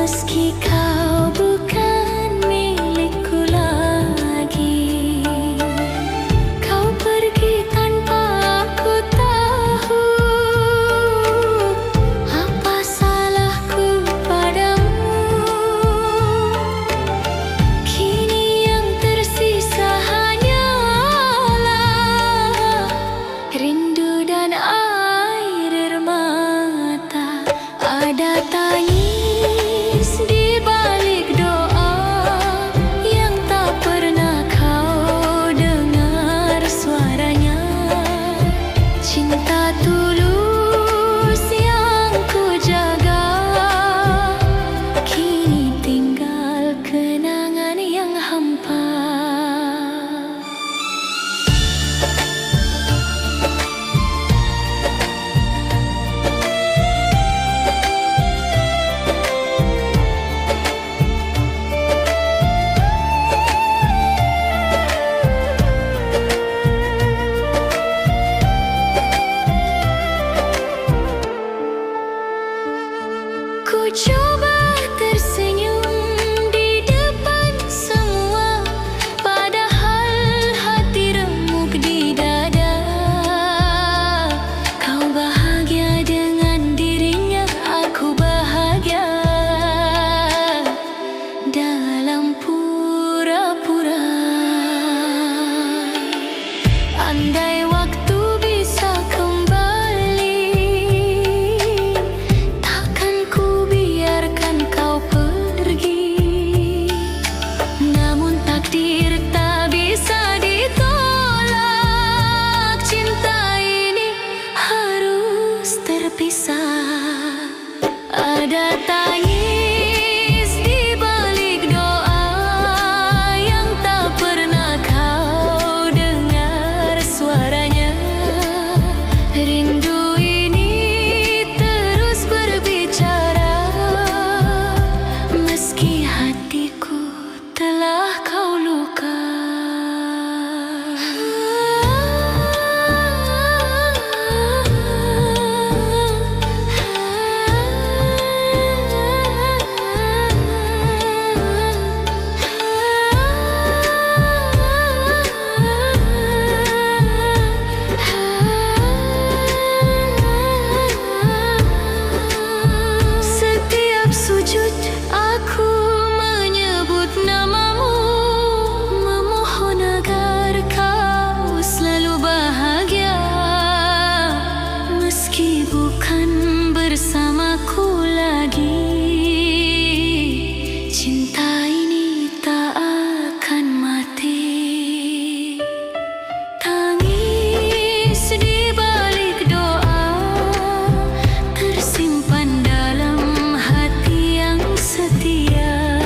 Meski kau bukan milikku lagi, kau pergi tanpa aku tahu. Apa salahku padamu? Kini yang tersisa hanyalah rindu dan air mata. Ada tangis di balik doa yang tak pernah kau dengar suaranya. Cinta tulus yang ku jaga, kini tinggal kenangan yang hampa. Ku coba tersenyum di depan semua, padahal hati remuk di dada. Kau bahagia dengan dirinya, aku bahagia dalam pura-pura. Andai waktu bisa kembali, takkan ku biarkan kau pergi. Namun takdir tak bisa ditolak, cinta ini harus terpisah. Ada tangis di balik doa yang tak pernah kau dengar suaranya. Rindu ini terus berbicara, meski hatiku telah kau luka. Setiap sujud aku menyebut namamu, memohon agar kau selalu bahagia. Meski bukan bersamaku lagi, cinta ini tak akan mati. Tangis di balik doa tersimpan dalam hati yang setia.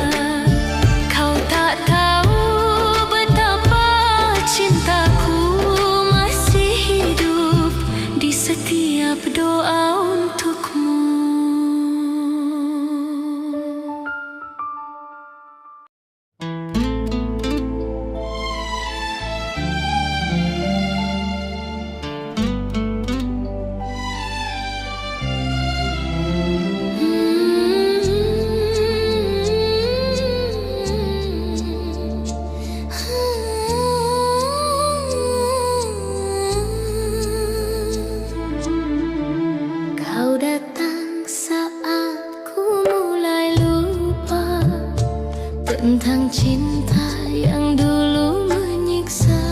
Kau tak tahu betapa cintaku masih hidup di setiap doa untukmu. Kau datang saat ku mulai lupa tentang cinta yang dulu menyiksa.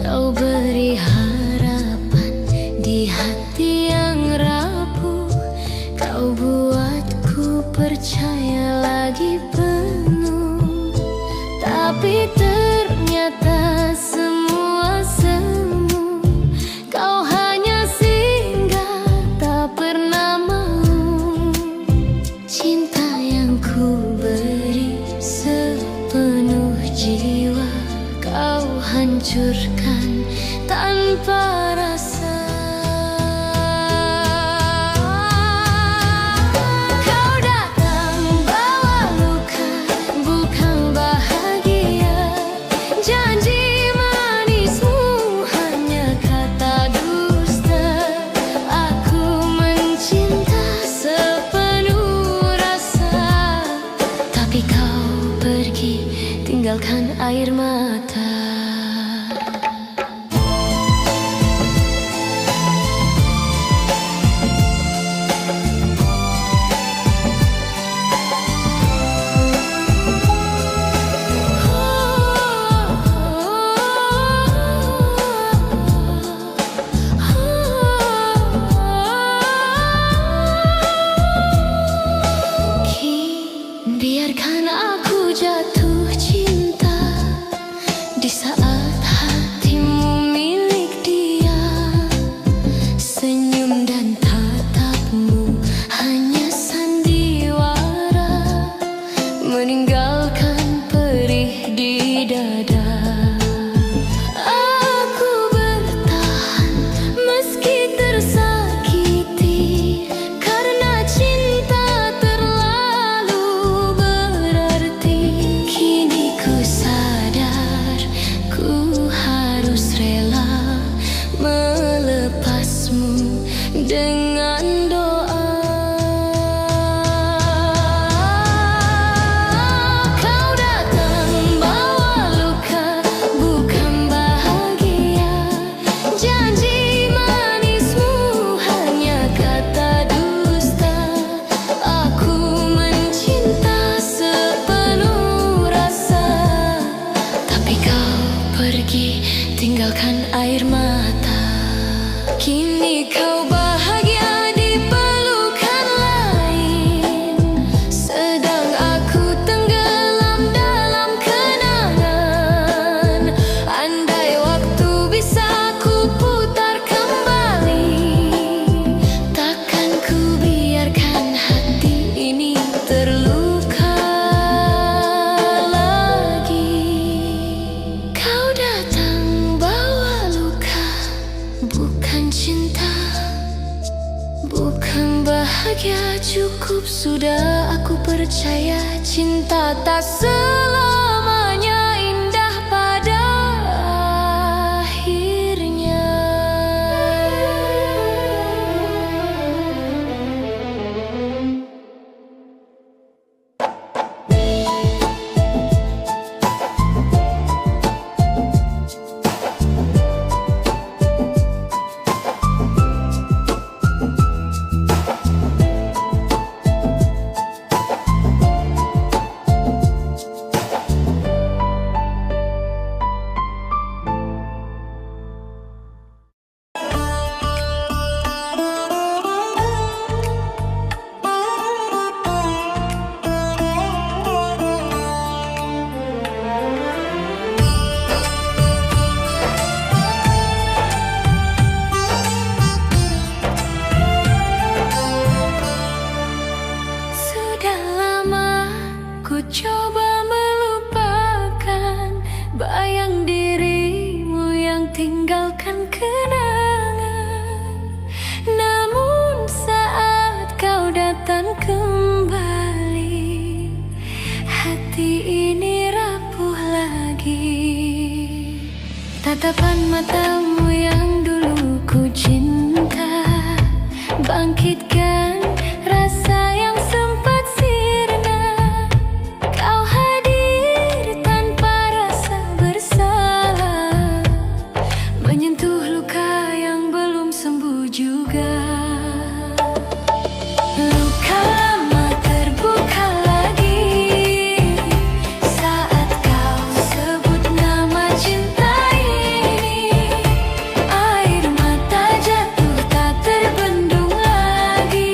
Kau beri harapan di hati yang rapuh, kau buatku percaya lagi penuh. Tapi ternyata semua semu, kau hanya singgah tak pernah mau. Cinta yang ku beri sepenuh jiwa, kau hancurkan tanpa rasa. Kau datang bawa luka, bukan bahagia. Janji manismu hanya kata dusta. Aku mencinta sepenuh rasa. tinggalkan air mata. Biarkan aku jatuh cinta di saat hatimu milik dia. Senyum dan tatapmu hanya sandiwara, meninggalkan perih di dada. Aku bertahan meski tersakiti, karena cinta dengan doa. Kau datang bawa luka, bukan bahagia. Janji manismu hanya kata dusta. Aku mencinta sepenuh rasa, tapi kau pergi tinggalkan air mata. Kini kau bahagia di pelukan lain, sedang aku tenggelam dalam kenangan. Andai waktu bisa ku putar kembali, takkan ku biarkan hati ini terluka lagi. Kau datang bawa luka, bukan cinta, bukan bahagia. Cukup sudah, aku percaya cinta tak selamanya indah pada akhirnya. Coba melupakan bayang dirimu yang tinggalkan kenangan. Namun saat kau datang kembali, hati ini rapuh lagi. Tatapan matamu yang dulu ku cinta, bangkitkan rasa yang sempat sirna. Kau hadir tanpa rasa bersalah, menyentuh luka yang belum sembuh juga. Luka lama terbuka lagi saat kau sebut nama cinta ini. Air mata jatuh tak terbendung lagi.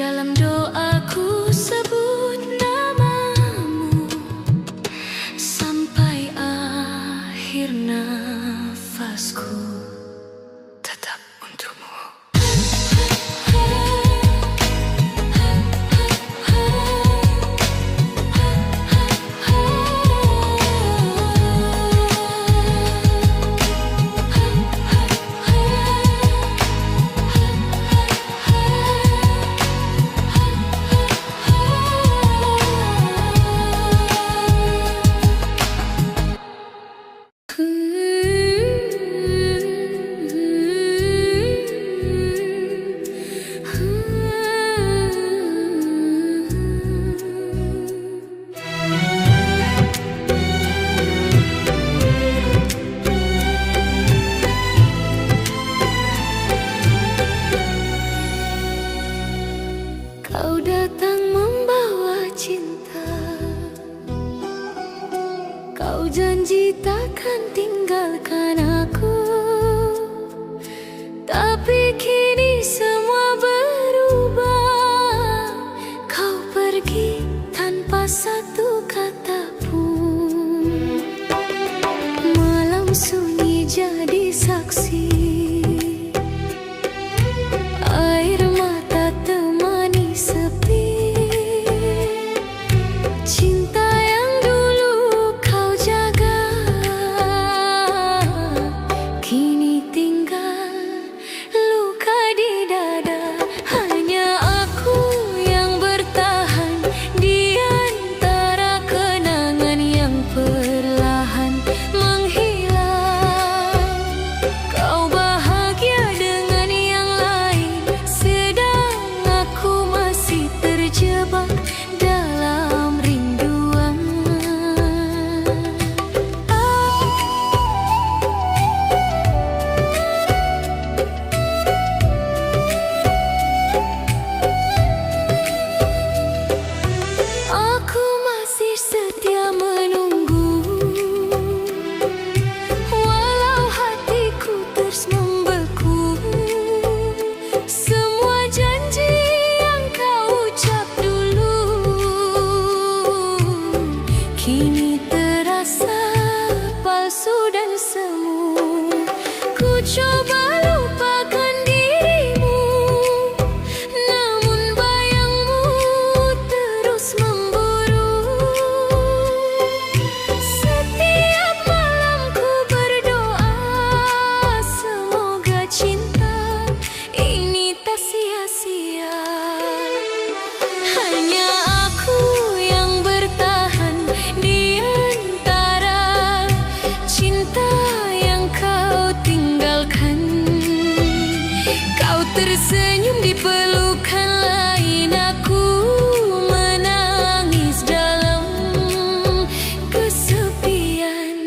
Dalam doaku sebut namamu sampai akhir nafasku, tetap untukmu. Kau datang membawa cinta, kau janji takkan tinggalkan aku. Tapi kini semua berubah, kau pergi tanpa satu kata pun. Malam sunyi jadi saksi, air mata temani sepi. Cinta yang dulu kau jaga, kini tinggal luka di dada. Hanya aku yang bertahan di antara kenangan yang perlahan menghilang. Kau bahagia dengan yang lain, sedang aku masih terjebak dalam rinduan. Aku masih setia menunggu, walau hatiku terus membeku. Semua janji yang kau ucap dulu kini terasa palsu dan semu. Ku coba lupakan dirimu, namun bayangmu terus memburu. Setiap malam ku berdoa, semoga cinta ini tak sia-sia. Hanya aku yang bertahan di antara cinta yang kau tinggalkan. Kau tersenyum di pelukan lain, aku menangis dalam kesepian.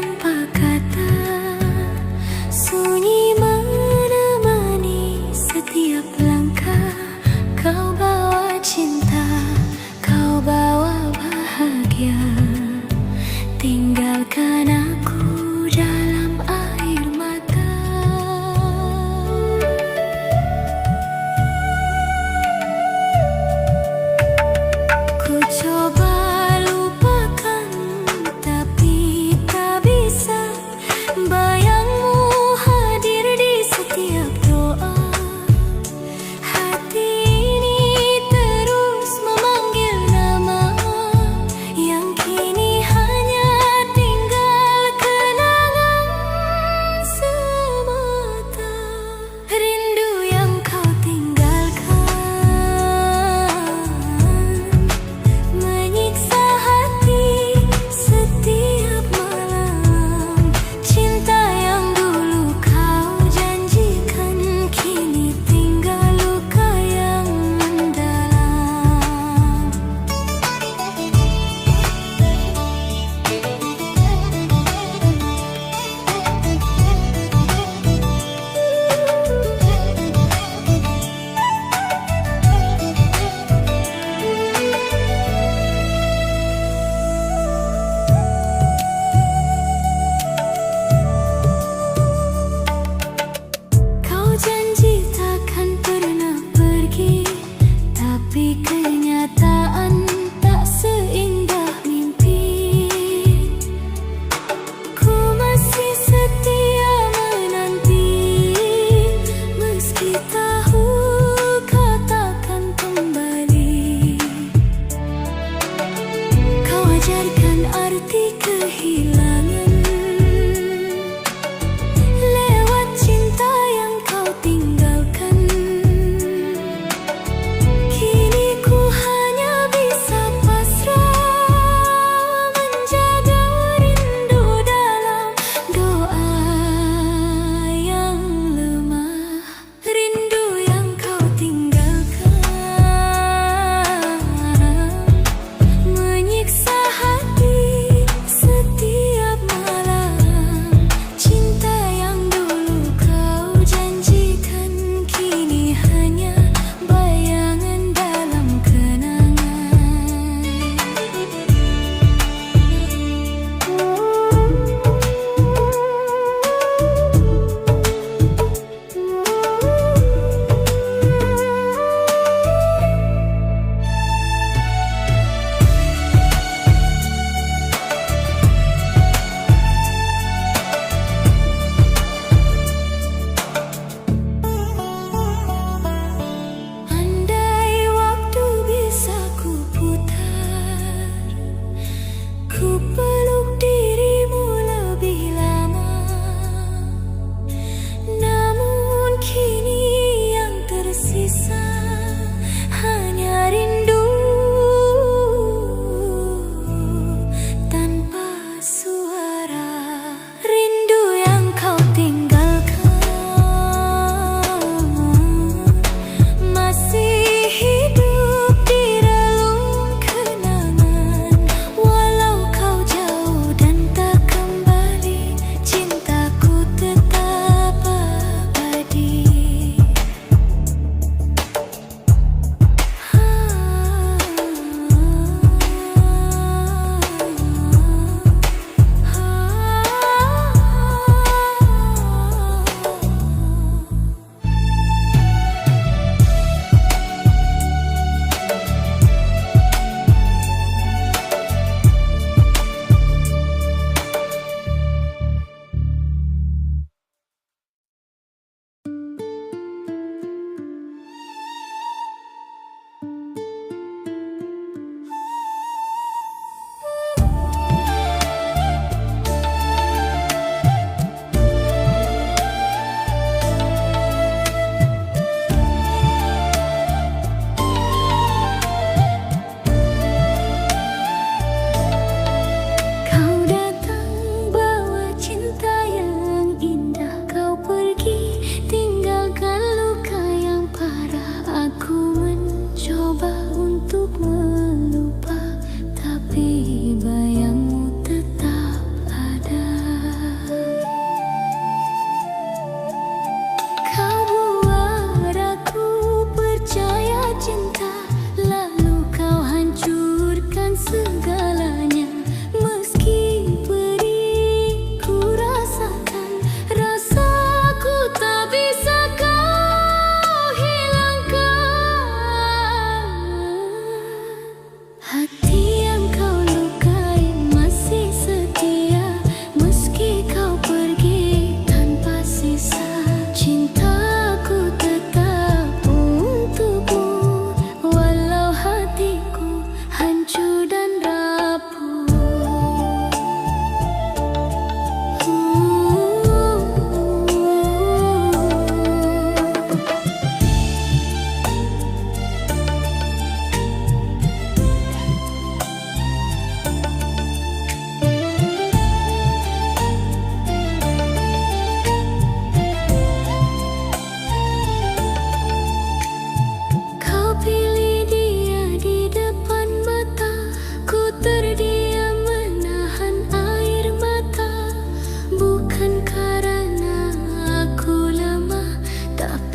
tanpa kata, sunyi menemani setiap langkah. Kau bawa cinta, kau bawa bahagia, tinggalkan aku dalam air mata. Ku coba lupakan, tapi tak bisa.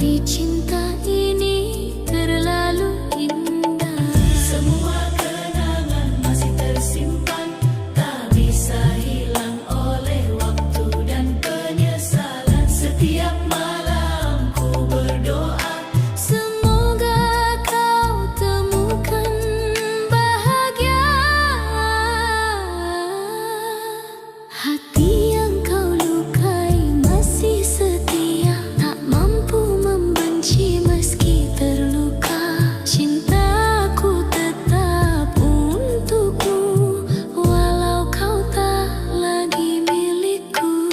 Tapi cinta ini terlalu indah. Semua kenangan masih tersimpan, tak bisa hilang oleh waktu dan penyesalan. Setiap malam ku berdoa, Semoga kau temukan bahagia. Hati yang kau lukai masih setia, tak mampu membenci meski terluka. Cintaku tetap untukmu, walau kau tak lagi milikku.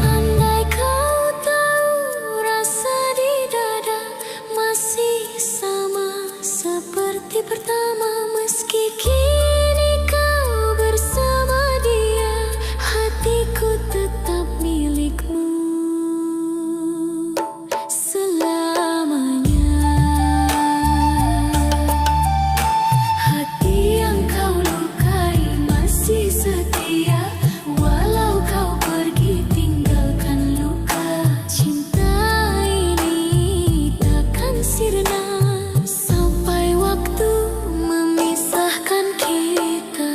Andai kau tahu rasa di dada masih sama seperti pertama, meski kini kau bersama dia, hatiku tetap milikmu selamanya. Hati yang kau lukai masih setia, walau kau pergi tinggalkan luka. Cinta ini takkan sirna sampai waktu memisahkan kita.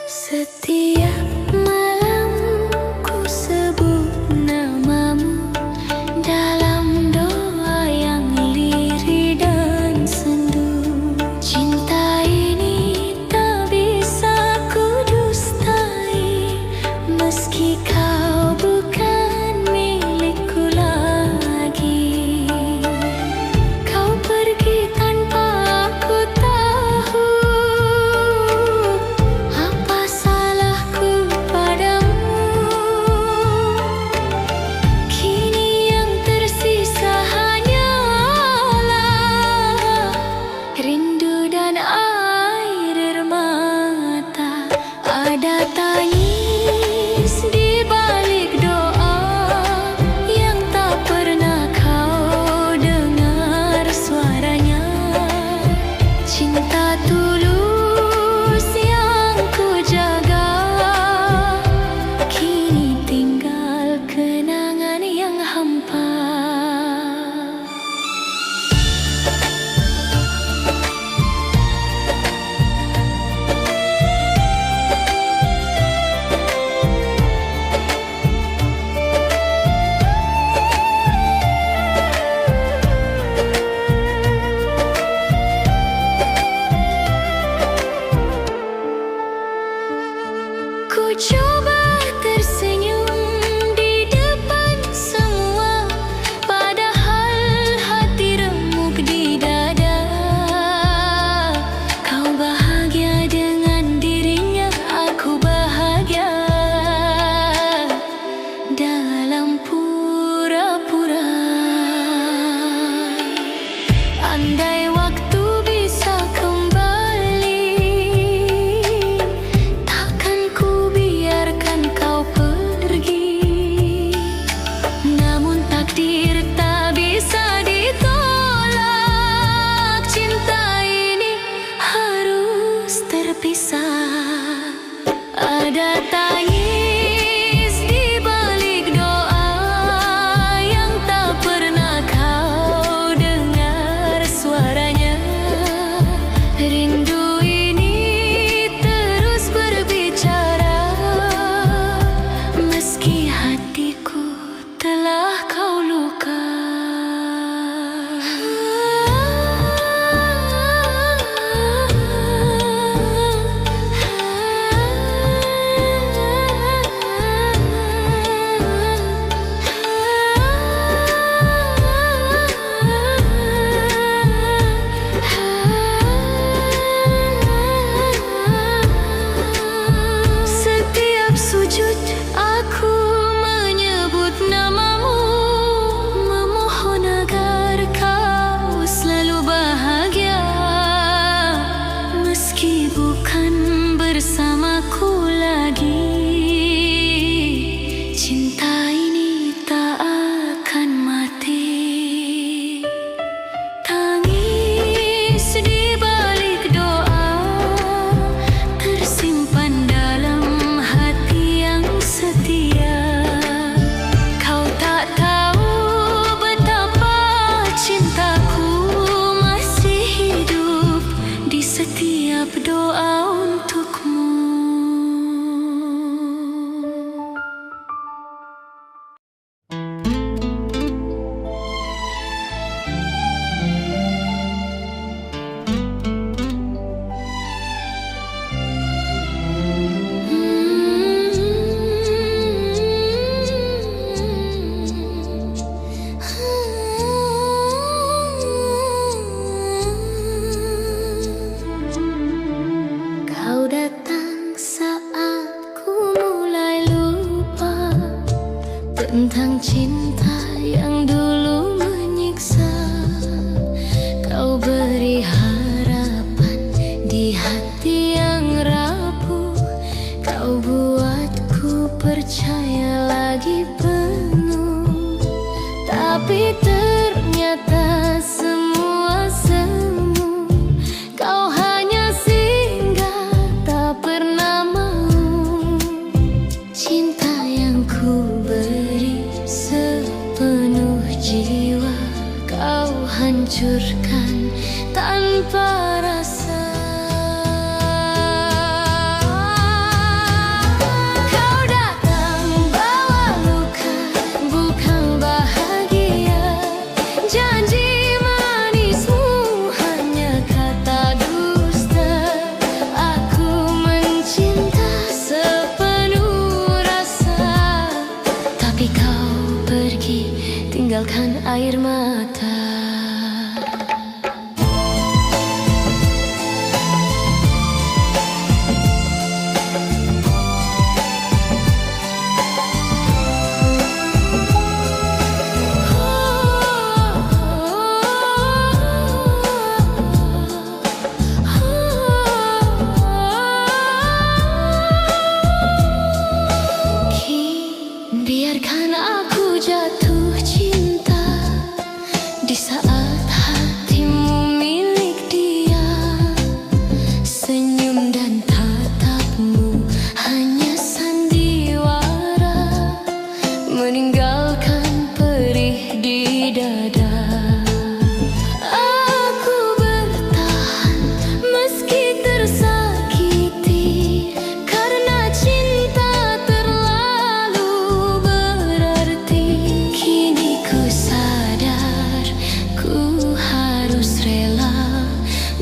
Setiap malam ku sebut namamu dalam doa yang lirih dan sendu. Cinta ini tak bisa ku dustai, meski kau bukan milikku lagi. Kau pergi tanpa aku tahu apa salahku padamu. Kini yang tersisa hanyalah rindu dan air mata. Ada tangis di balik doa yang tak pernah kau dengar suaranya. Cinta tulus yang ku jaga, kini tinggal kenangan yang hampa. Ku coba tersenyum di depan semua, padahal hati remuk di dada. Kau bahagia dengan dirinya, aku bahagia dalam pura-pura. Andai waktu bisa kembali, takkan ku biarkan kau pergi. Namun takdir tak bisa ditolak, cinta ini harus terpisah. Ada tangis di balik doa yang tak pernah kau dengar suaranya. Rindu ini terus berbicara, meski tentang cinta yang dulu menyiksa. Kau beri harapan di hati yang rapuh. Kau buatku percaya lagi penuh. Tapi ternyata semua semu. Kau hanya singgah, tak pernah mau. Cinta yang ku beri sepenuh jiwa, kau hancurkan tanpa rasa. Kau datang bawa luka, bukan bahagia. Janji manismu hanya kata dusta. Aku mencinta sepenuh rasa, tapi kau pergi tinggalkan air mata. Biarkan aku jatuh cinta di saat hatimu milik dia. Senyum dan tatapmu hanya sandiwara, meninggalkan perih di dada. Aku bertahan meski tersakiti, karena cinta terlalu berarti. Kini ku sadar ku harus rela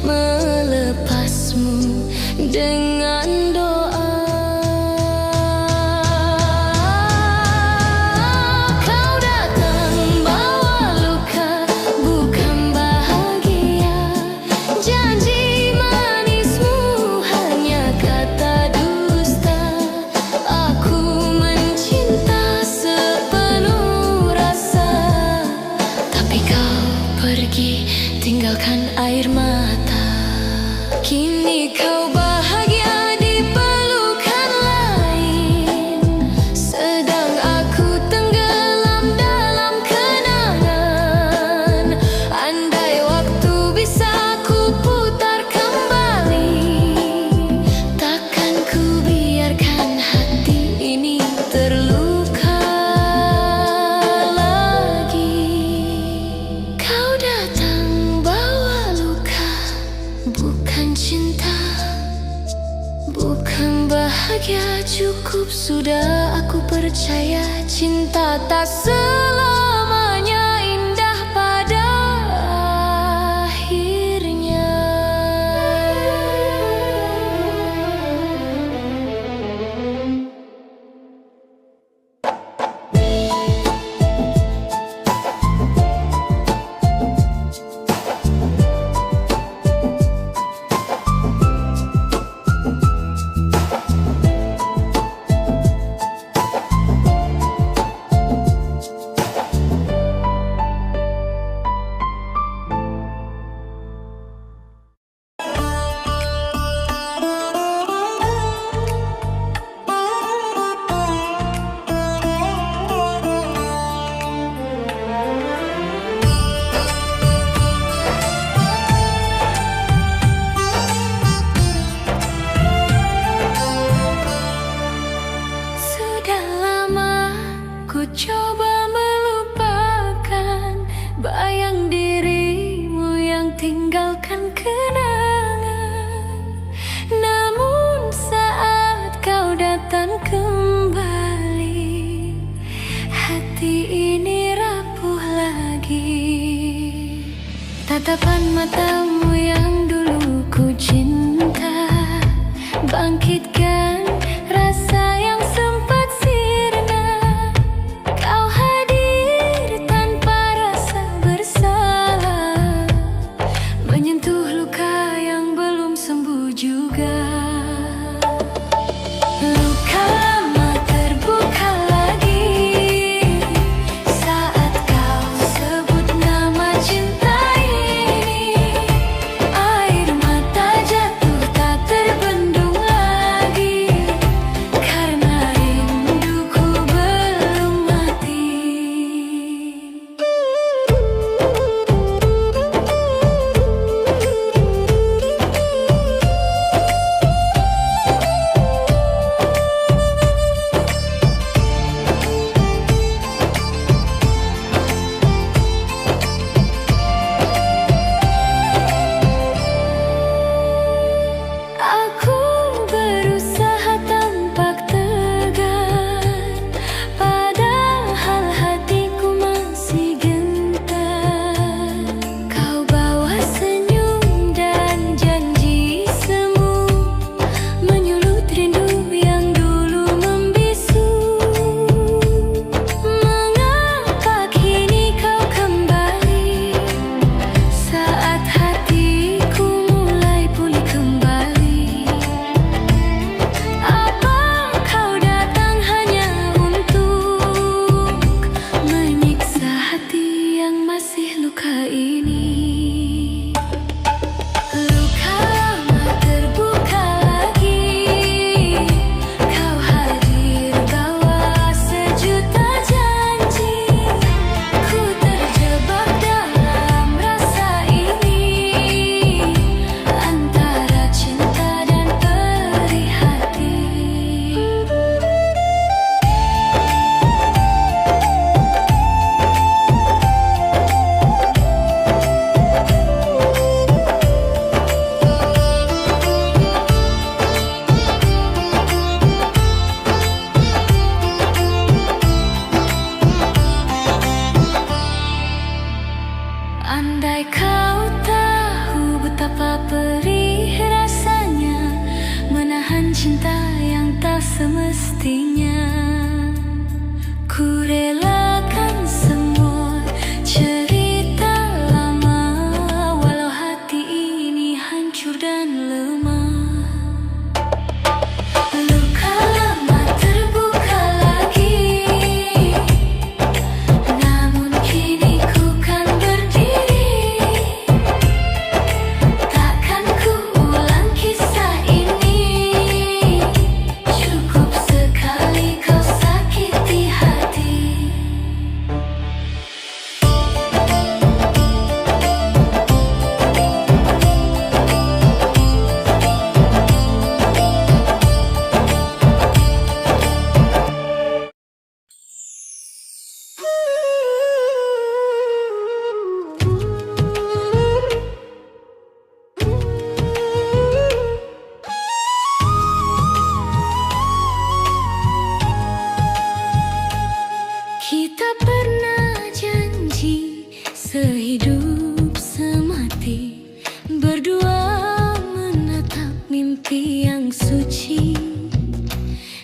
melepasmu dengan doa. Kau datang bawa luka, bukan bahagia. Janji manismu hanya kata dusta. Aku mencinta sepenuh rasa, tapi kau pergi tinggalkan air mata. Kini kau bahagia di pelukan lain, sedang aku tenggelam dalam kenangan. Andai waktu bisa ku putar kembali, takkan ku biarkan hati ini terluka lagi. Kau datang bawa luka, bukan cinta, bukan bahagia. Cukup sudah, aku percaya cinta tak selamanya indah pada akhirnya. Sudah lama ku coba melupakan bayang dirimu yang tinggalkan kenangan. Namun saat kau datang kembali, hati ini rapuh lagi. Tatapan matamu yang dulu ku cinta, bangkitkan rasa yang sempat sirna. Kau hadir tanpa rasa bersalah, menyentuh luka yang belum sembuh juga. Luka lama terbuka lagi, cinta yang tak semestinya. Ku relakan semua cerita lama, walau hati ini hancur dan lemah. Luka lama terbuka lagi, namun kini ku kan berdiri. Takkan ku ulang kisah ini, cukup sekali kau sakiti hati. Kita pernah janji sehidup semati, berdua menatap mimpi yang suci.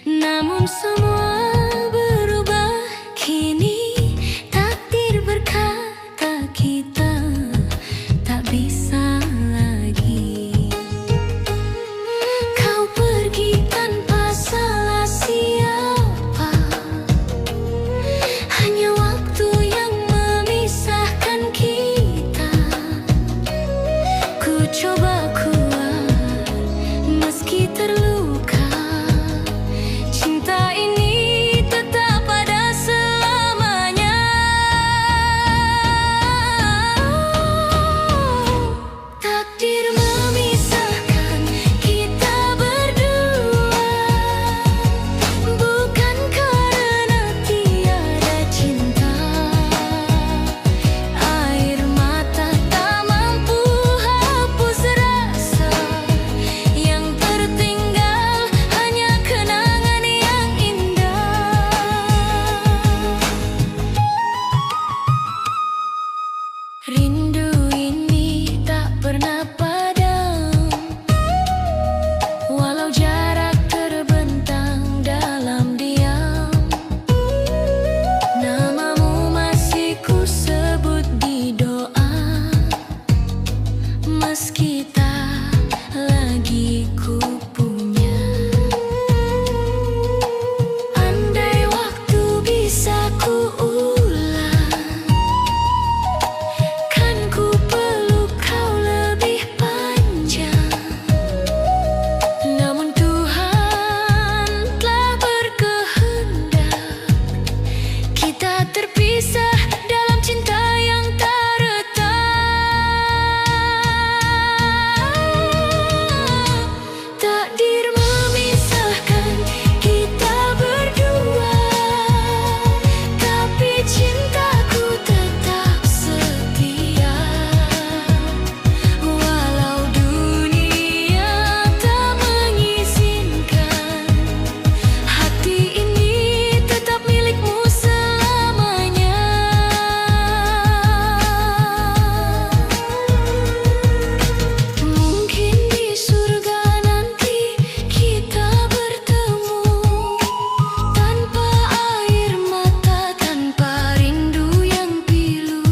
Namun semua berubah kini, takdir berkata kita tak bisa lagi. Kau pergi tanpa salah siapa, hanya waktu yang memisahkan kita. Ku coba kuat meski terluka, cinta ini tetap ada selamanya. Takdir memisahkan kita berdua, bukan karena tiada cinta. Air mata tak mampu hapus rasa, yang tertinggal hanya kenangan yang indah. Rindu ini tak pernah padam, walau jarak terbentang dalam diam. Namamu masih ku sebut di doa, meski tak lagi ku punya. Andai waktu bisa ku ulang, kan ku peluk kau lebih panjang. Namun Tuhan telah berkehendak, kita terpisah dalam cinta yang tak retak. Takdir memisahkan kita berdua, tapi cintaku tetap setia. Walau dunia tak mengizinkan, hati ini tetap milikmu selamanya. Mungkin di surga nanti kita bertemu, tanpa air mata, tanpa rindu yang pilu.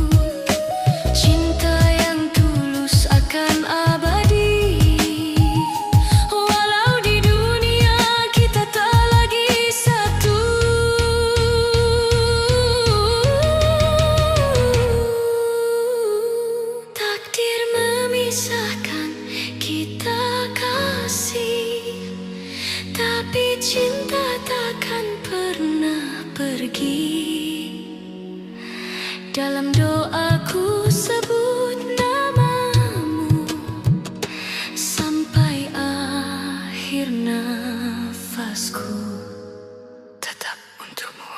Cinta yang tulus akan abadi, walau di dunia kita tak lagi satu. Takdir memisahkan kita kasih, tapi cinta takkan pernah pergi. Dalam doaku sebut namamu sampai akhir nafasku, tetap untukmu.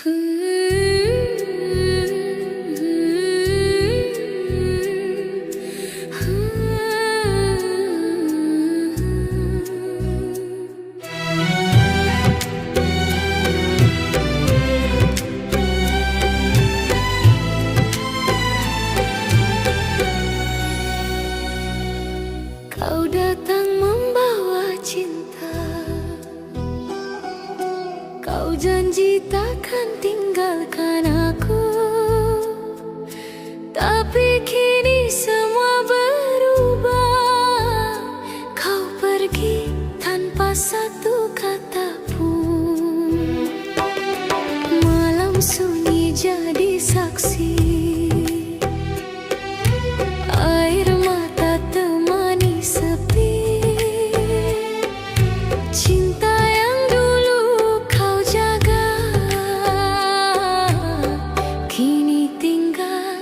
Ku jadi saksi. Air mata temani sepi, cinta yang dulu kau jaga kini tinggal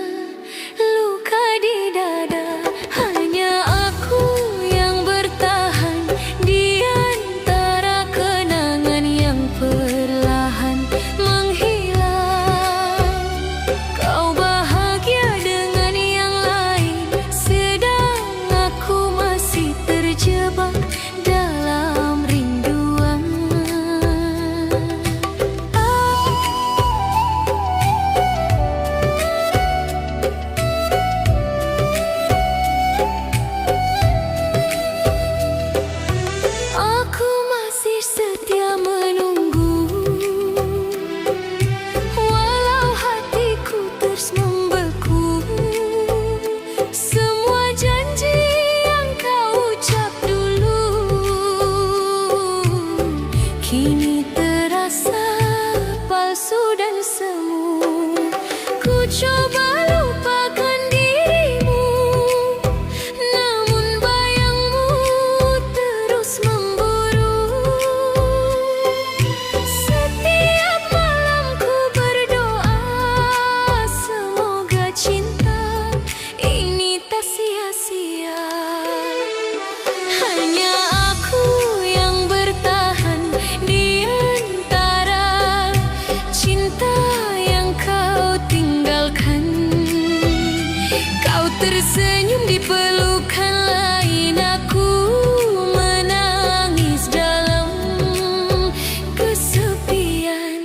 luka di dada. Hanya aku yang bertahan di antara kenangan yang perlahan menghilang. Kau bahagia dengan yang lain, sedang aku masih terjebak dalam rinduan. Aku masih setia menunggu, walau hatiku terus membeku. Semua janji yang kau ucap dulu kini terasa palsu dan semu. Ku coba lupakan dirimu, namun bayangmu terus memburu. Setiap malam ku berdoa, semoga cinta ini tak sia-sia. Hanya aku yang bertahan di antara cinta yang kau tinggalkan. Kau tersenyum di pelukan lain, aku menangis dalam kesepian.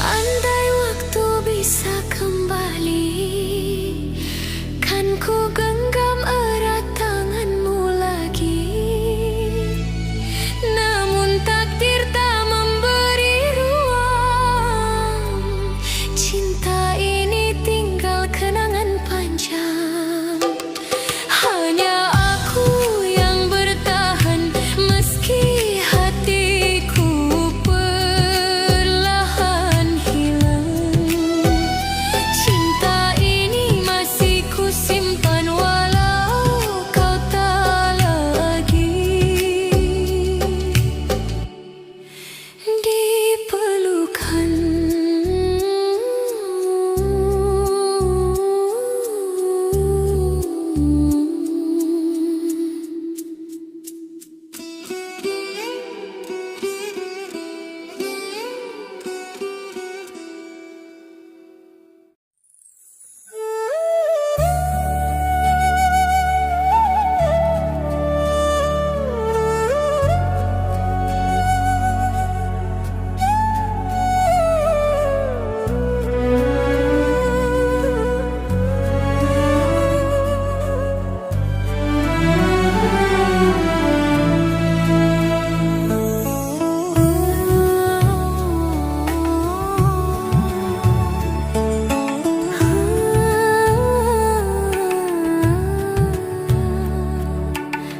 Andai waktu bisa kembali, kan ku genggam erat tanganmu lagi. Namun takdir tak memberi ruang, cinta ini tinggal kenangan panjang. Hanya aku yang bertahan meski hatiku perlahan hilang. Cinta ini masih ku simpan walau kau tak lagi di pelukan.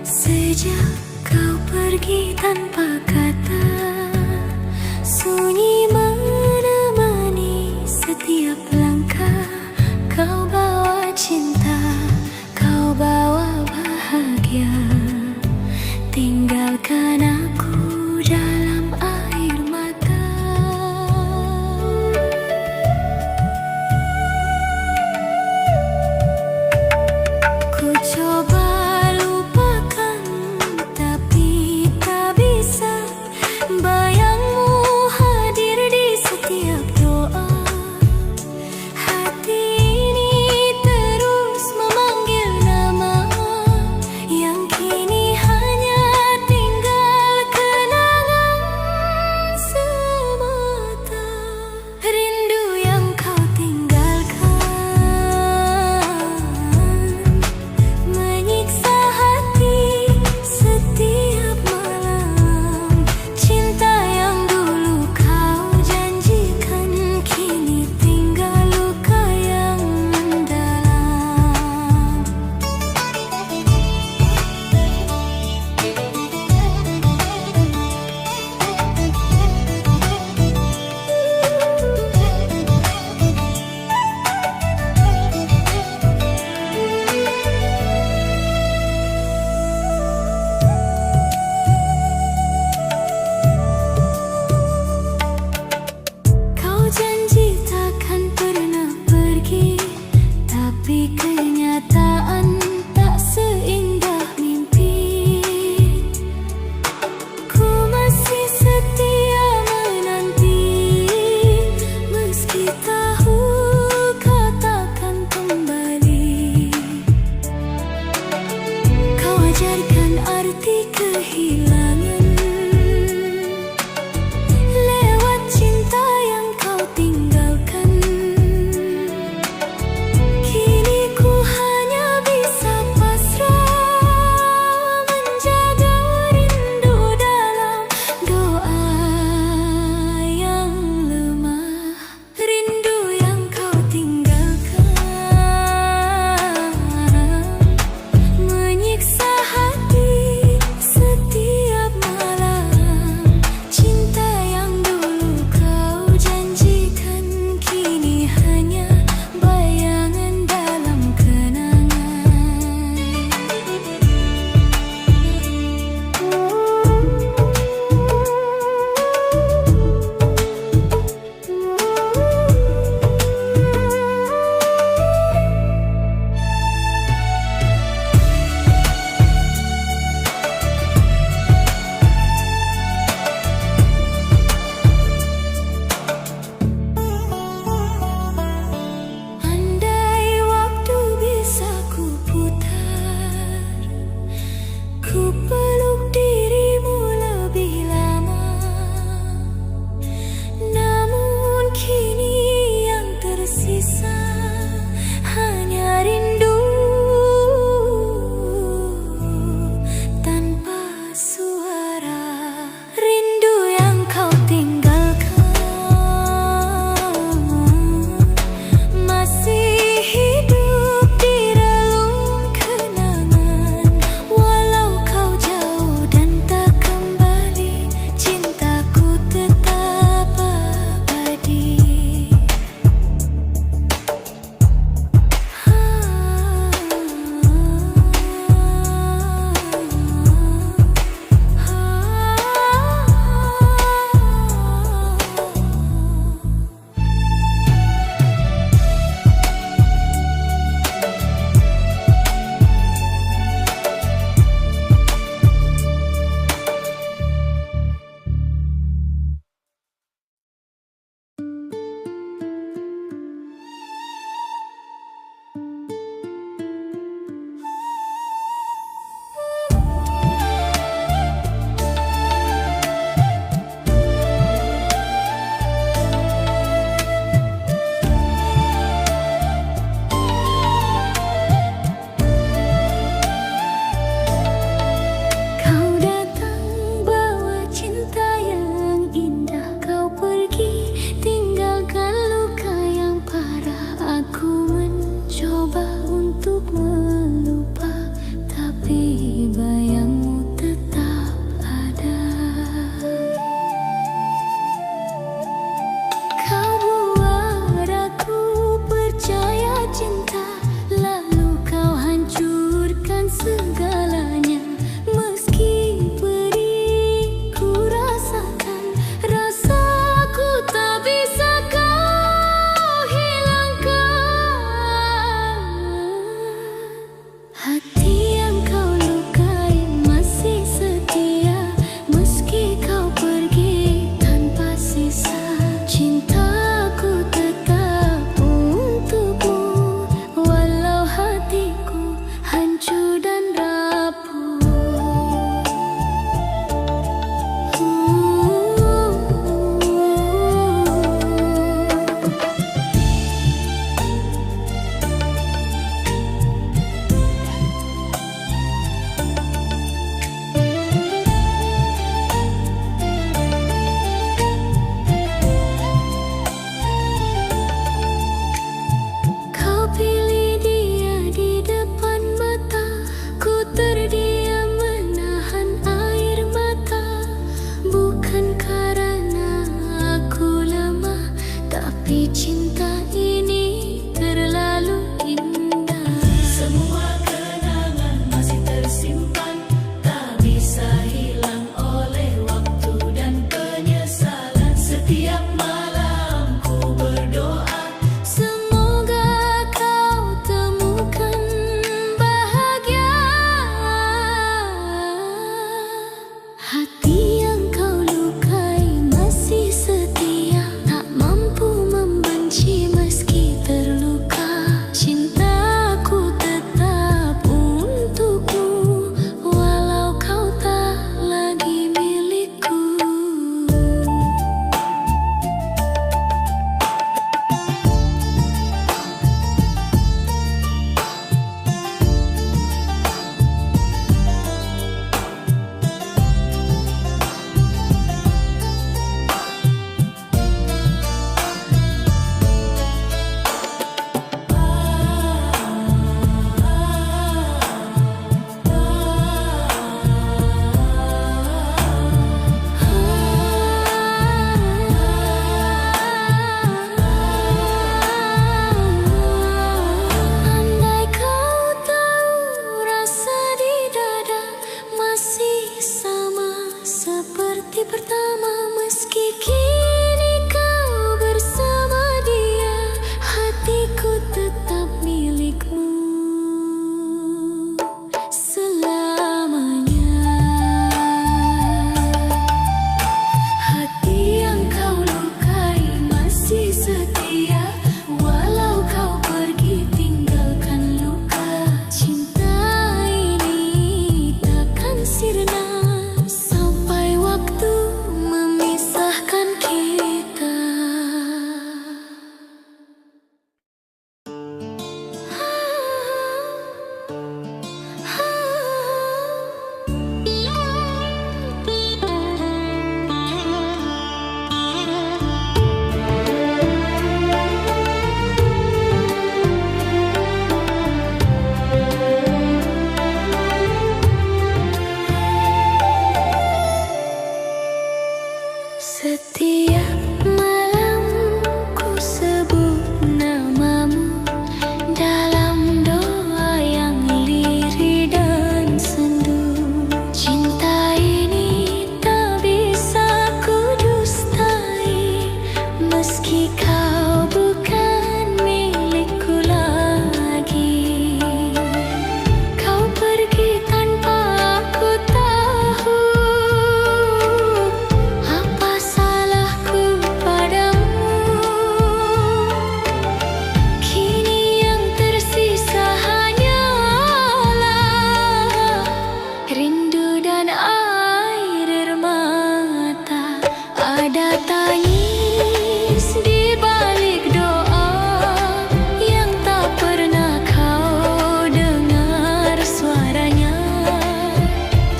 Sejak kau pergi tanpa kata, sunyi menemani setiap langkah. Kau bawa cinta, kau bawa bahagia, tinggalkan aku dalam air mata. Ku coba lupakan tapi tak bisa.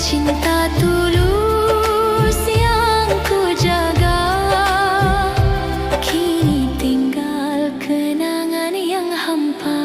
Cinta tulus yang ku jaga, kini tinggal kenangan yang hampa.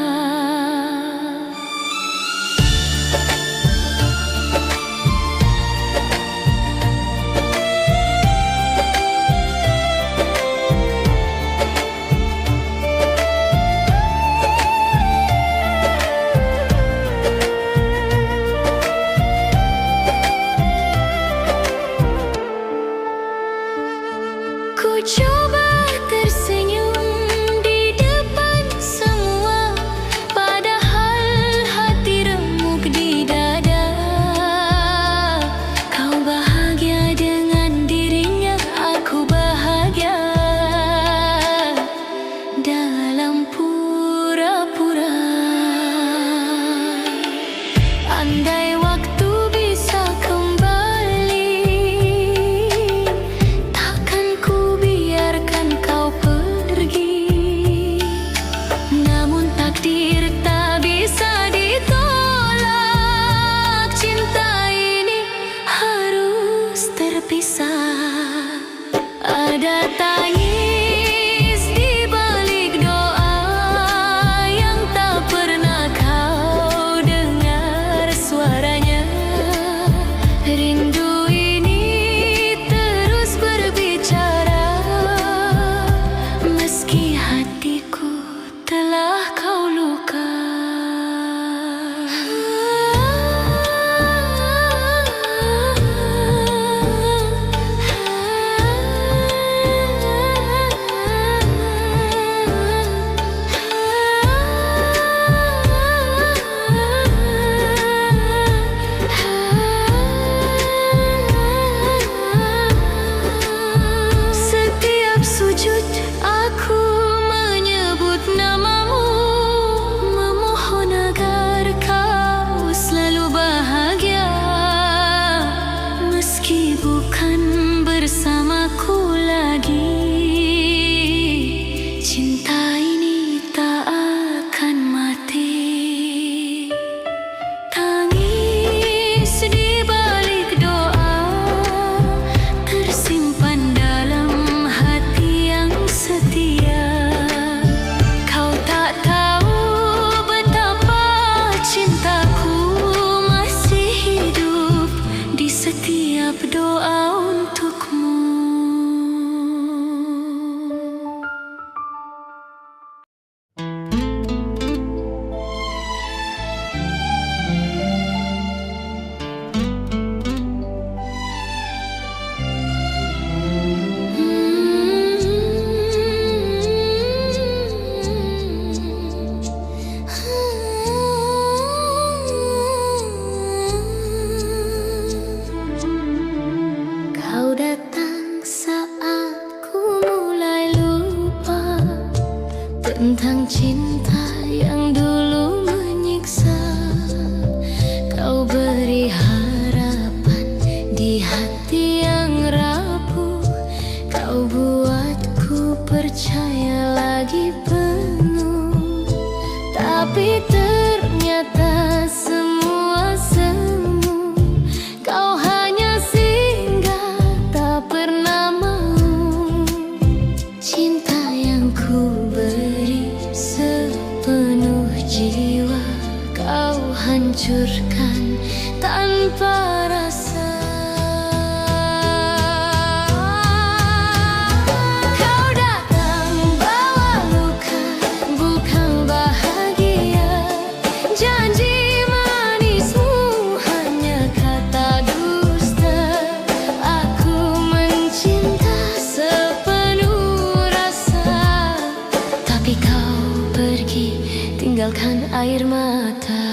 Ku coba tersenyum di depan semua, padahal hati remuk di dada. Kau bahagia dengan dirinya, aku bahagia dalam pura-pura. Andai waktu bisa kembali, takkan ku biarkan kau pergi. Namun takdir tak bisa ditolak, cinta ini harus terpisah. Ada tangis di balik doa yang tak pernah kau dengar suaranya. Rindu ini terus berbicara, meski hatiku telah kau luka. Setiap sujud aku menyebut namamu, memohon agar kau selalu bahagia, meski bukan bersamaku lagi. Cinta ini tak akan mati. Tangis di balik doa tersimpan dalam hati yang setia. Kau tak tahu betapa cintaku masih hidup di setiap doa untukmu. Kau datang saat ku mulai lupa tentang cinta yang dulu menyiksa. Kau beri harapan di hati yang rapuh, kau buatku percaya lagi penuh. Tapi ternyata semua semu, kau hanya singgah tak pernah mau. Cinta yang ku beri sepenuh jiwa, kau hancurkan tanpa rasa. Kau datang bawa luka, bukan bahagia. Janji manismu hanya kata dusta. Aku mencinta sepenuh rasa, tapi kau pergi tinggalkan air mata.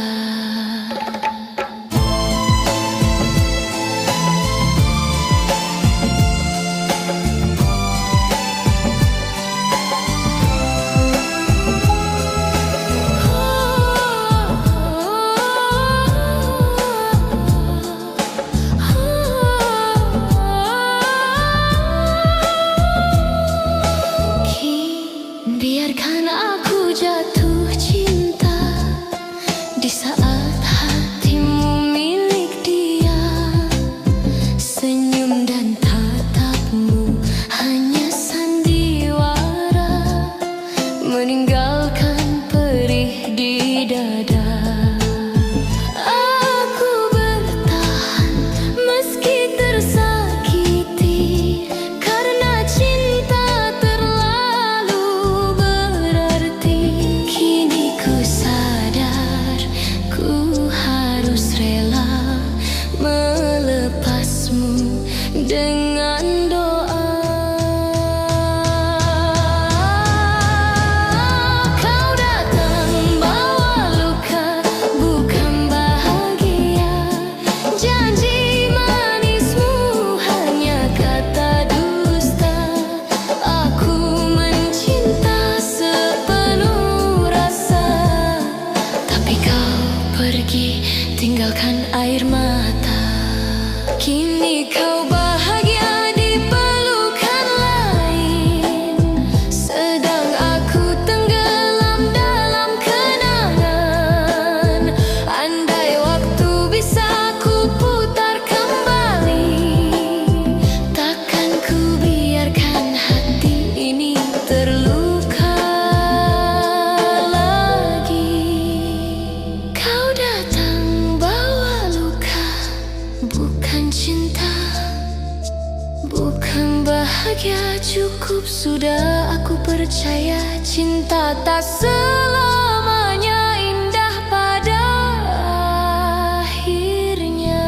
Biarkan aku jatuh cinta menebusmu dengan doa. Kau datang bawa luka, bukan bahagia. Janji manismu hanya kata dusta. Aku mencinta sepenuh rasa, tapi kau pergi tinggalkan air mata. Kini kau bahagia di pelukan lain, sedang aku tenggelam dalam kenangan. Andai waktu bisa ku putar kembali, takkan ku biarkan hati ini terluka lagi. Kau datang bawa luka, bukan cinta, bukan bahagia. Cukup sudah, aku percaya cinta tak selamanya indah pada akhirnya.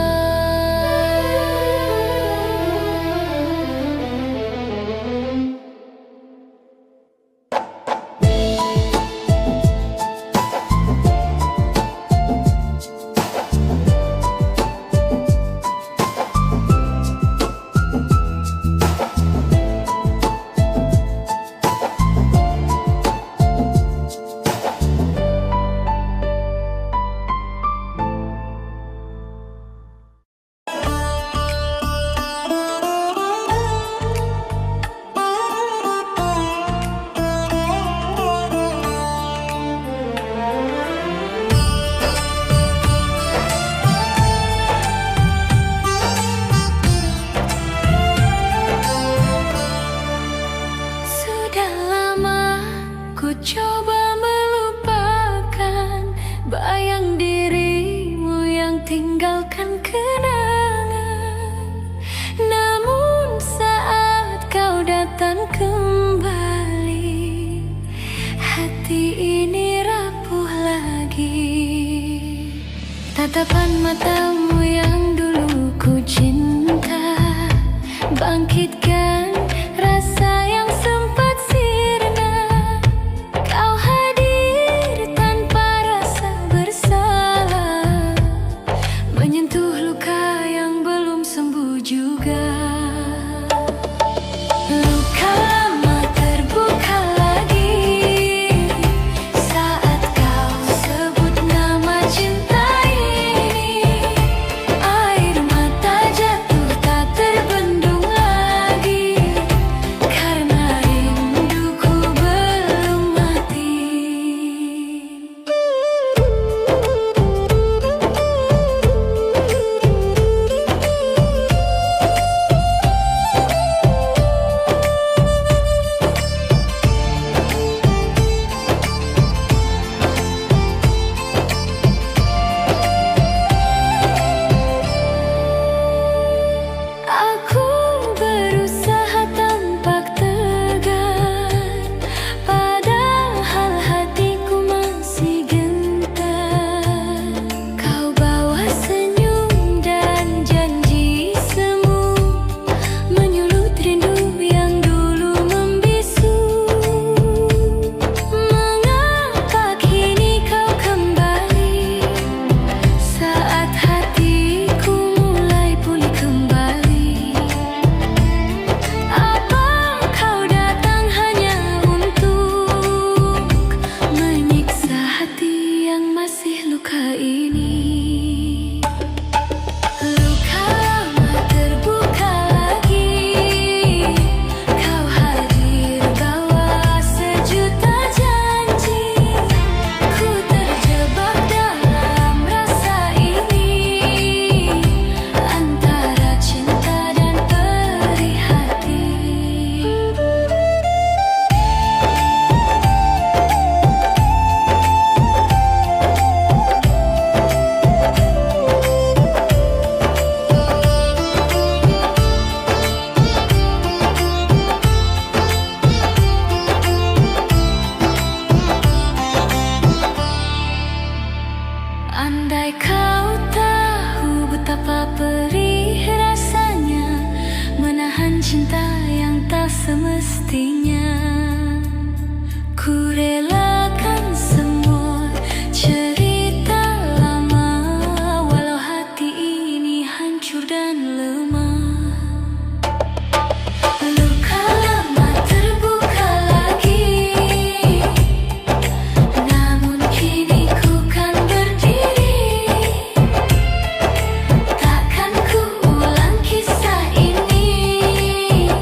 Sudah lama ku coba melupakan bayang dirimu yang tinggalkan kenangan. Namun saat kau datang kembali, hati ini rapuh lagi. Tatapan matamu yang dulu ku cinta, bangkitkan rasa yang sempat sirna. Kau hadir tanpa rasa bersalah, menyentuh luka yang belum sembuh juga. Luka lama terbuka lagi saat kau sebut nama cinta ini. hancur dan lemah. Luka lama terbuka lagi, namun kini ku kan berdiri. Takkan ku ulang kisah ini,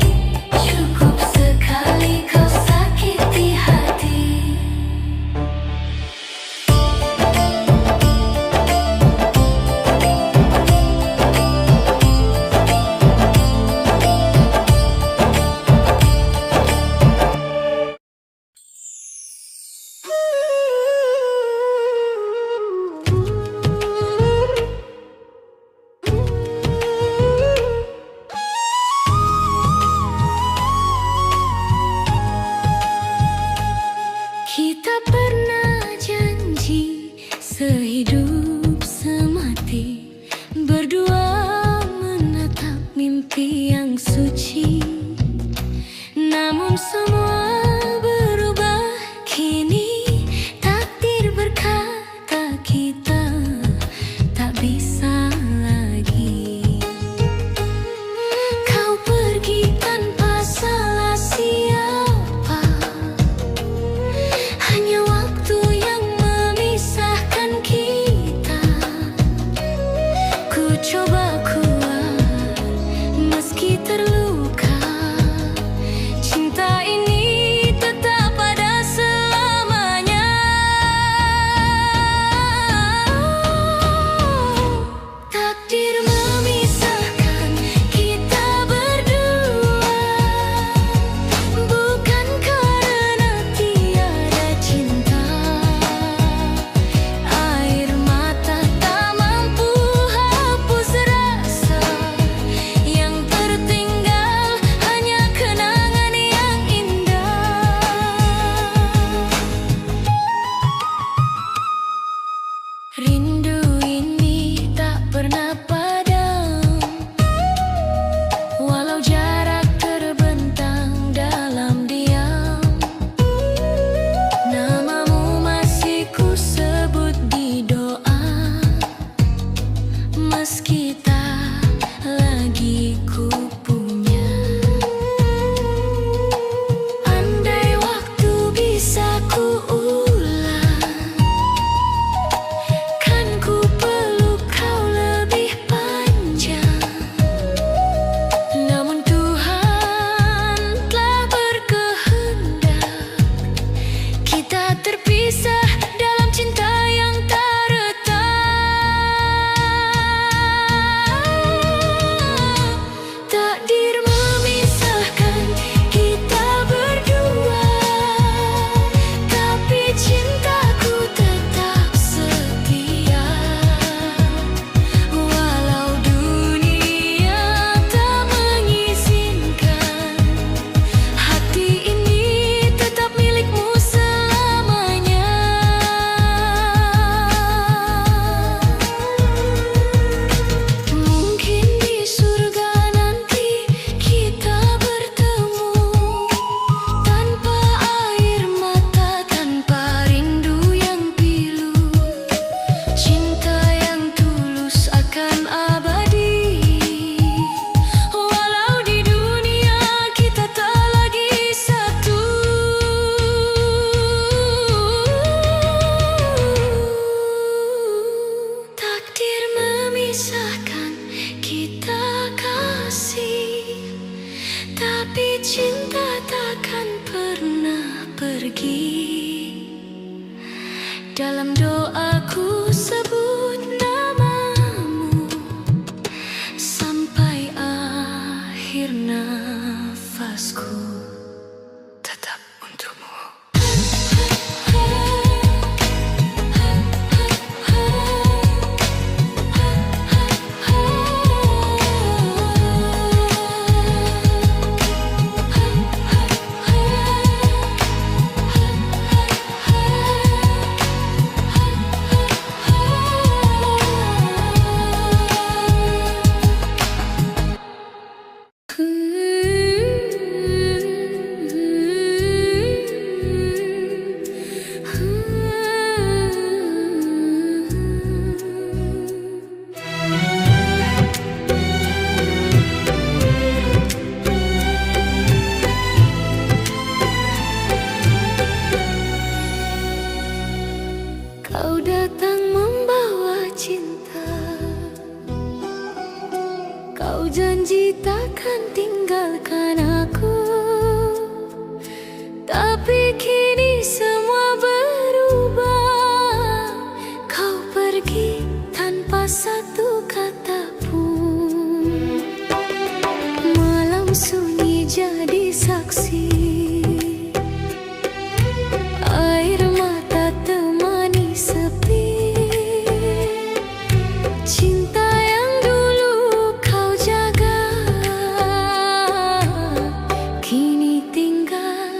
cukup sekali kau sakiti hati. Kita pernah janji sehidup semati, berdua menatap mimpi yang suci. Namun semua berubah kini, takdir berkata kita tak bisa lagi. Kau pergi tanpa salah siapa, hanya waktu yang memisahkan kita. Ku coba kuat meski terluka, cinta ini tetap ada selamanya. Takdir memisahkan kita berdua, bukan karena tiada cinta. Air mata tak mampu hapus rasa, yang tertinggal hanya kenangan yang indah. Rindu ini tak pernah padam, walau jarak terbentang dalam diam. Namamu masih ku sebut di doa, meski tak lagi ku punya. Andai waktu bisa ku ulang, kan ku peluk kau lebih panjang. Namun Tuhan telah berkehendak, kita terpisah dalam cinta yang tak retak. Takdir memisahkan kita berdua, tapi cintaku tetap setia. Walau dunia tak mengizinkan, hati ini tetap milikmu selamanya. Mungkin di surga nanti kita bertemu, tanpa air mata, tanpa rindu yang pilu. Cinta yang tulus akan abadi, walau di dunia kita tak lagi satu. Takdir memisahkan kita kasih, tapi cinta takkan pernah pergi. Dalam doaku sebut namamu sampai akhir nafasku, tetap untukmu. Kau janji takkan tinggalkan aku, tapi kini semua berubah. Kau pergi tanpa satu kata pun. Malam sunyi jadi saksi, air mata temani sepi. Cinta yang dulu kau jaga, kini tinggal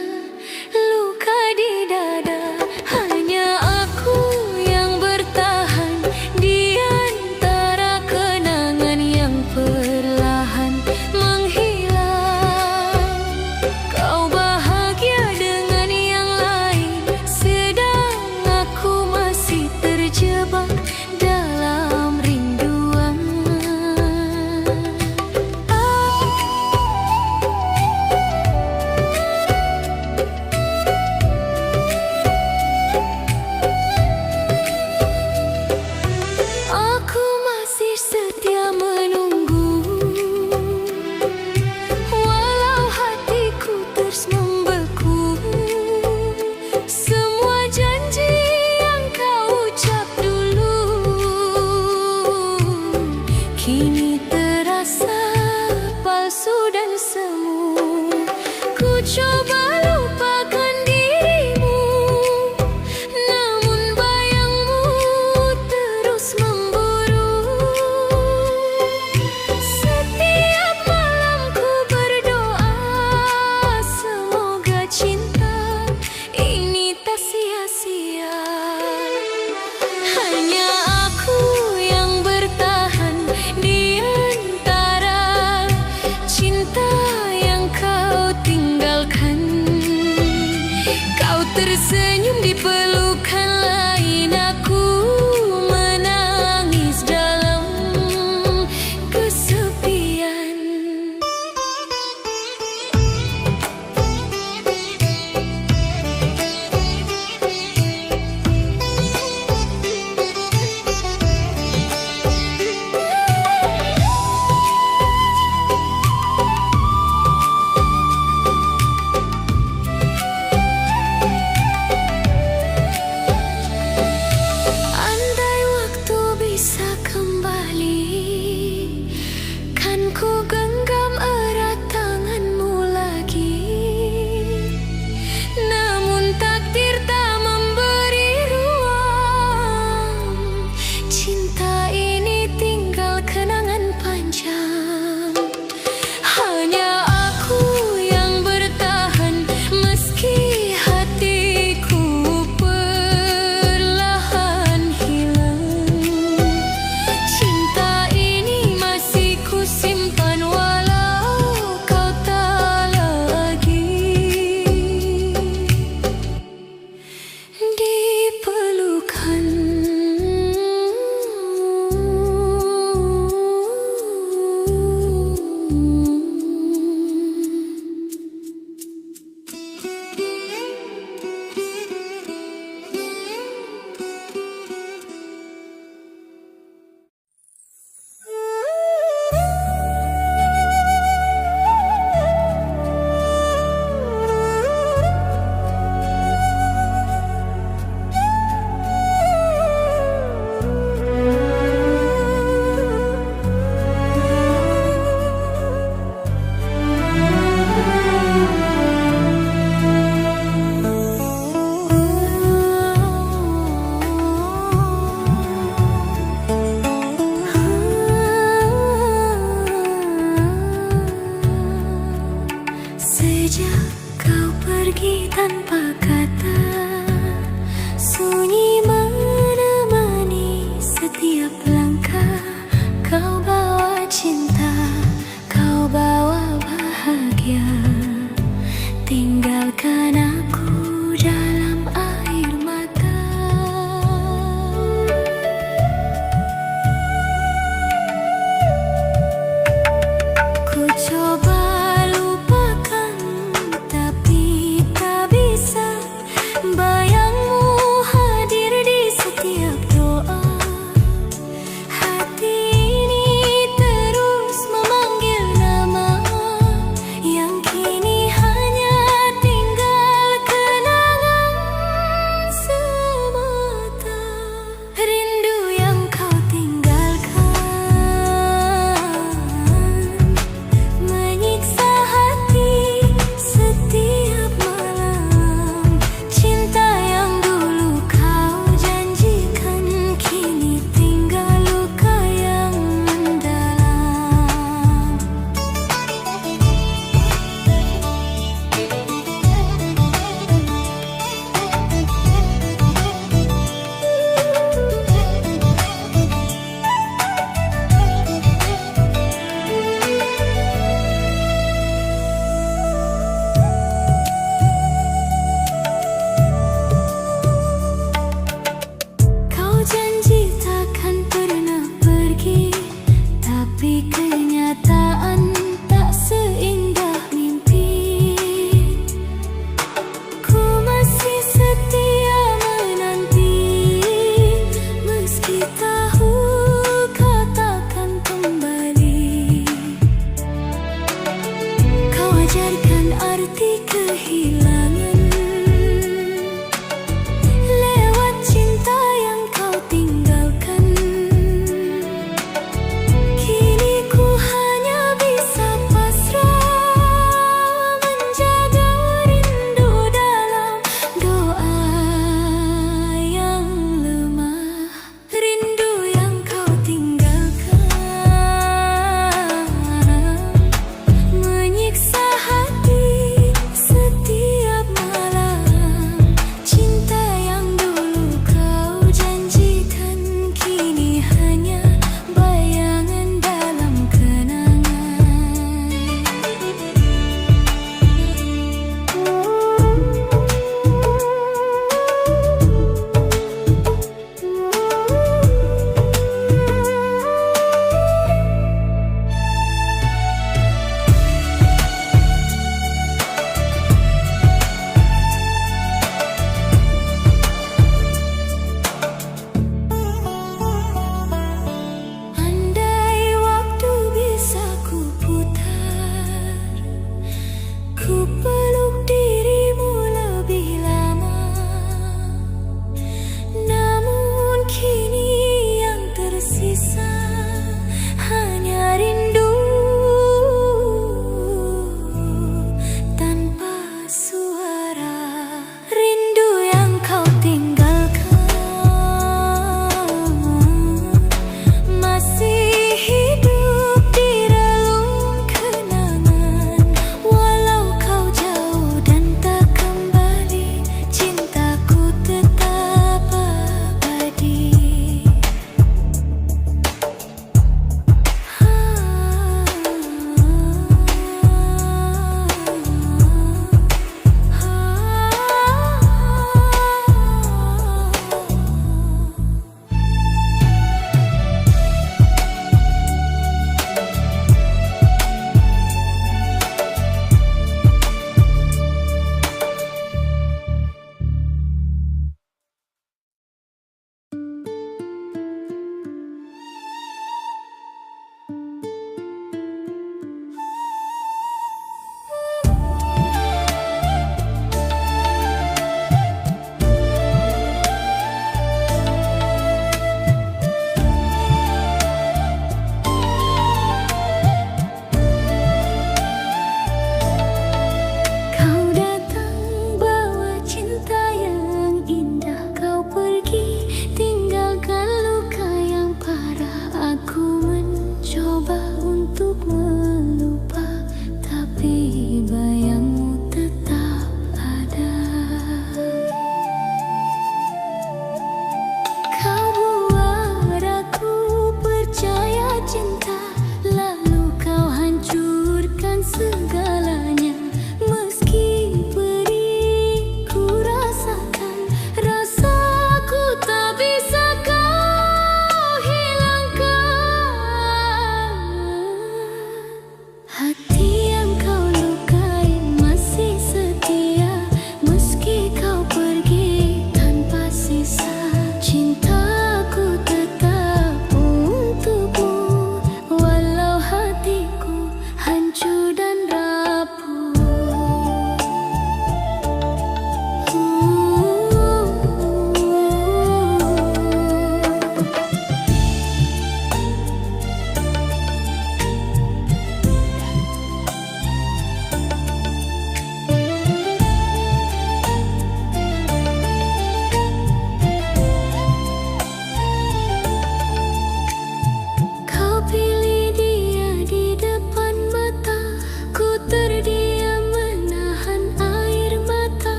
luka di dada. Hanya aku yang bertahan di antara kenangan yang perlahan menghilang. Kau bahagia dengan yang lain, sedang aku masih terjebak dalam rinduan. Aku masih setia menunggu, walau hatiku terus membeku. Semua janji yang kau ucap dulu kini terasa palsu dan semu. Ku coba lupakan dirimu, namun bayangmu terus memburu. Setiap malam ku berdoa, semoga cinta ini tak sia-sia. Hanya aku yang bertahan di antara cinta yang kau tinggalkan. Kau tersenyum di pelukan lain, aku menangis dalam kesepian. Andai waktu bisa kembali, kan ku genggam erat tanganmu lagi. Namun takdir tak memberi ruang, cinta ini tinggal kenangan panjang. Hanya aku yang bertahan meski hatiku perlahan hilang. Cinta ini masih ku simpan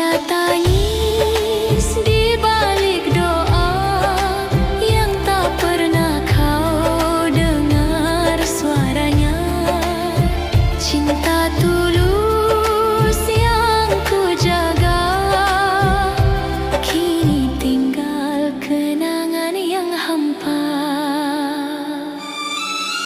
Ada tangis di balik doa yang tak pernah kau dengar suaranya. Cinta tulus